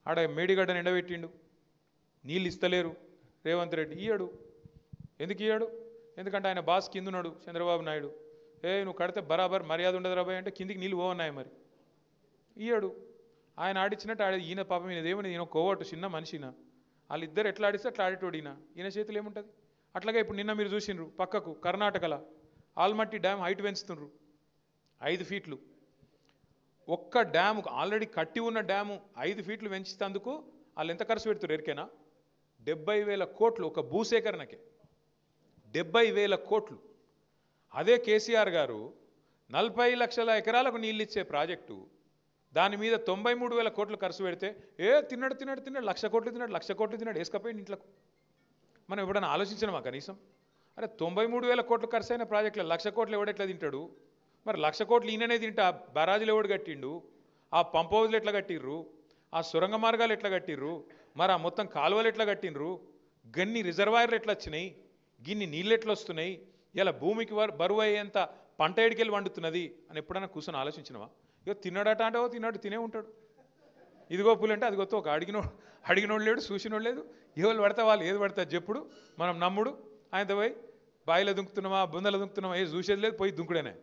ఆడ మేడిగడ్డను ఎండబెట్టిండు, నీళ్ళు ఇస్తలేరు రేవంత్ రెడ్డి. ఇయ్యడు. ఎందుకు ఇయ్యడు? ఎందుకంటే ఆయన బాస్ కిందున్నాడు చంద్రబాబు నాయుడు. నువ్వు కడితే బరాబర్ మర్యాద ఉండదు రాబాయ్ అంటే కిందికి నీళ్ళు పోవన్నాయి. మరి ఇయ్యడు. ఆయన ఆడిచ్చినట్టు ఈయన పాపం ఈయనదేమని ఈయన కోవట్టు చిన్న మనిషిన, వాళ్ళిద్దరు ఎట్లా ఆడిస్తే అట్లా ఆడేటోడు ఈయన చేతులు ఏముంటుంది. అట్లాగే ఇప్పుడు నిన్న మీరు చూసిండ్రు పక్కకు కర్ణాటకలో ఆల్మట్టి డ్యామ్ హైట్ పెంచుతుండ్రు 5 ఫీట్లు. ఒక్క డ్యాము ఆల్రెడీ కట్టి ఉన్న డ్యాము 5 ఫీట్లు పెంచుతందుకు వాళ్ళు ఎంత ఖర్చు పెడుతున్నారు ఎరికేనా? 70,000 కోట్లు ఒక భూసేకరణకే. 70,000 కోట్లు. అదే కేసీఆర్ గారు 40 లక్షల ఎకరాలకు నీళ్ళు ఇచ్చే ప్రాజెక్టు దాని మీద 93,000 కోట్లు ఖర్చు పెడితే తిన్నాడు 1,00,000 కోట్లు తిన్నాడు వేసుకపోయింది ఇంట్లోకి. మనం ఎప్పుడైనా ఆలోచించినామా కనీసం? అరే 93,000 కోట్లు ఖర్చు అయిన ప్రాజెక్టులో 1,00,000 కోట్లు ఎవడెట్లా తింటాడు? మరి 1,00,000 కోట్లు ఈయననే తింటా బరాజులు ఎవడు కట్టిండు? ఆ పంప్ హౌజులు ఎట్లా కట్టిర్రు? ఆ సొరంగ మార్గాలు ఎట్లా కట్టిర్రు? మరి ఆ మొత్తం కాలువలు ఎట్లా కట్టిండ్రు? గన్ని రిజర్వాయర్లు ఎట్లా వచ్చినాయి? గిన్ని నీళ్ళు ఎట్లా వస్తున్నాయి? ఇలా భూమికి బరువు అయ్యేంత పంట ఎడికెళ్ళి వండుతున్నది అని ఎప్పుడైనా కూర్చొని ఆలోచించినవా? ఇగో తిన్నాడట అంటే తిన్నాడు తినే ఉంటాడు. ఇదిగో పులి అంటే అది గొత్త ఒక అడిగినోడు లేడు, చూసినోడు లేదు. ఎవరు పడతా వాళ్ళు ఏది పడతారు చెప్పుడు, మనం నమ్ముడు. ఆయనతో పోయి బాయిలో దుంకుతున్నామా బుందలో దుంకుతున్నామా చూసేది లేదు, పోయి దుంకుడేనే.